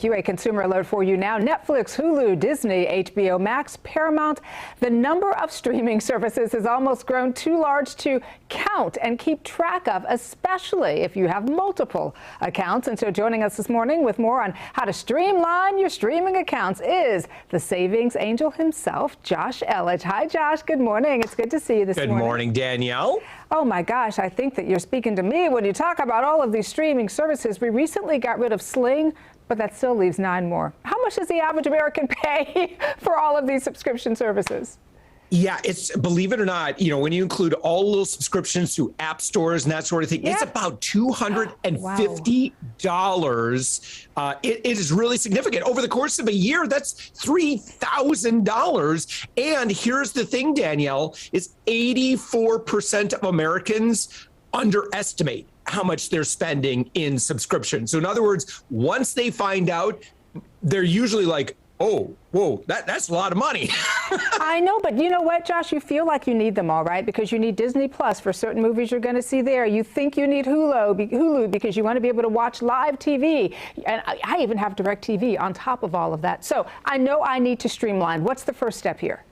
Thank you. A consumer alert for you now. Netflix, Hulu, Disney, HBO Max, Paramount. The number of streaming services has almost grown too large to count and keep track of, especially if you have multiple accounts. And so joining us this morning with more on how to streamline your streaming accounts is the savings angel himself, Josh Elledge. Hi, Josh. Good morning. It's good to see you this morning. Good morning, Danielle. Oh, my gosh. I think that you're speaking to me when you talk about all of these streaming services. We recently got rid of Sling, but that still leaves 9 more. How much does the average American pay for all of these subscription services? Yeah, it's, believe it or not, you know, when you include all those subscriptions to app stores and that sort of thing, it's about $250. It is really significant. Over the course of a year, that's $3,000. And here's the thing, Danielle, is 84% of Americans underestimate how much they're spending in subscription. So in other words, once they find out, they're usually like, oh, whoa, that's a lot of money. I know, but you know what, Josh? You feel like you need them all, right? Because you need Disney Plus for certain movies you're going to see there. You think you need Hulu because you want to be able to watch live TV. And I even have DirecTV on top of all of that. So I know I need to streamline. What's the first step here?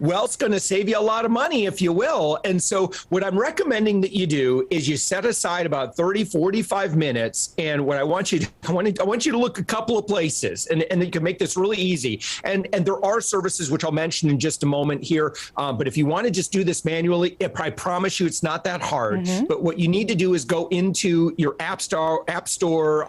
Well, it's going to save you a lot of money, if you will. And so what I'm recommending that you do is you set aside about 30, 45 minutes. And what I want you to, I want you to look a couple of places, and you can make this really easy. And there are services, which I'll mention in just a moment here. But if you want to just do this manually, I promise you it's not that hard. But what you need to do is go into your app store,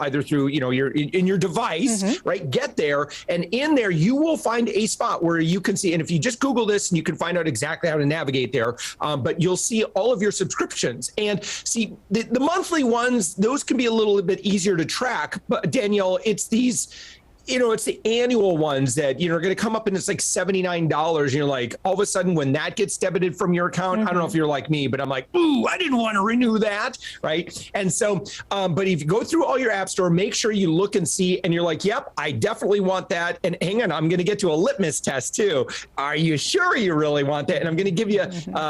either through, you know, in your device, right? Get there. And in there, you will find a spot where you can see, and if you just Google this, and you can find out exactly how to navigate there. But you'll see all of your subscriptions. And see, the monthly ones, those can be a little bit easier to track. But Danielle, it's these, you know, it's the annual ones that, you know, are going to come up and it's like $79. And you're like, all of a sudden, when that gets debited from your account, I don't know if you're like me, but I'm like, ooh, I didn't want to renew that, right? And so, but if you go through all your app store, make sure you look and see, and you're like, yep, I definitely want that. And hang on, I'm going to get to a litmus test too. Are you sure you really want that? And I'm going to give you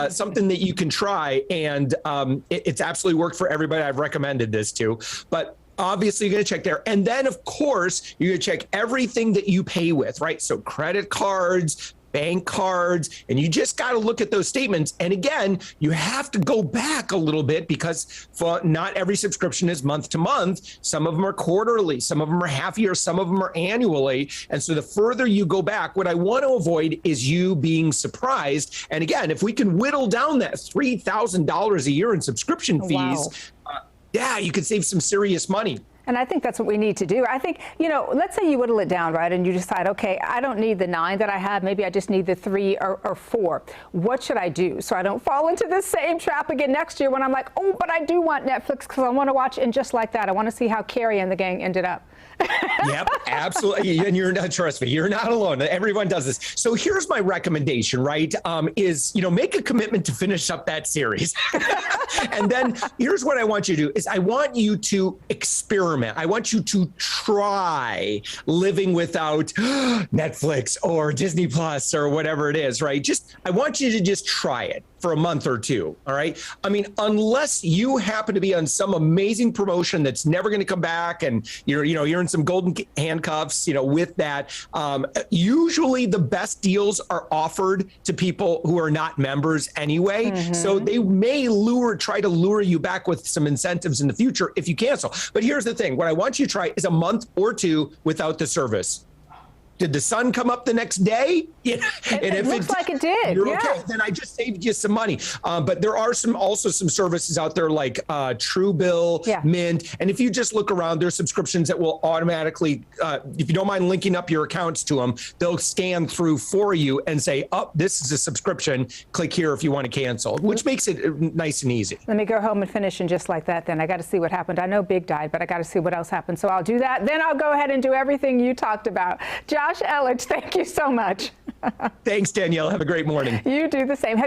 something that you can try. And it's absolutely worked for everybody I've recommended this to. But obviously, you're going to check there. And then, of course, you're going to check everything that you pay with, right? So credit cards, bank cards, and you just got to look at those statements. And again, you have to go back a little bit because not every subscription is month to month. Some of them are quarterly, some of them are half year, some of them are annually. And so the further you go back, what I want to avoid is you being surprised. And again, if we can whittle down that $3,000 a year in subscription fees, yeah, you could save some serious money. And I think that's what we need to do. I think, you know, let's say you whittle it down, right? And you decide, okay, I don't need the 9 that I have. Maybe I just need the 3 or 4. What should I do so I don't fall into the same trap again next year when I'm like, oh, but I do want Netflix because I want to watch, and just like that, I want to see how Carrie and the gang ended up. Yep, absolutely. And you're not, trust me, you're not alone. Everyone does this. So here's my recommendation, right? Is, you know, make a commitment to finish up that series. And then here's what I want you to do is I want you to experiment. I want you to try living without Netflix or Disney Plus or whatever it is, right? I want you to just try it for a month or two. All right. I mean, unless you happen to be on some amazing promotion that's never going to come back and you're in some golden handcuffs, you know, with that, usually the best deals are offered to people who are not members anyway. So they may try to lure you back with some incentives in the future if you cancel. But here's the thing. What I want you to try is a month or two without the service. Did the sun come up the next day? Yeah. And if it looks like it did. You're okay. Then I just saved you some money. But there are also some services out there like Truebill, Mint. And if you just look around, there's subscriptions that will automatically, if you don't mind linking up your accounts to them, they'll scan through for you and say, oh, this is a subscription. Click here if you want to cancel, which makes it nice and easy. Let me go home and finish and just like that then. I got to see what happened. I know Big died, but I got to see what else happened. So I'll do that. Then I'll go ahead and do everything you talked about. Josh Elledge, thank you so much. Thanks, Danielle. Have a great morning. You do the same.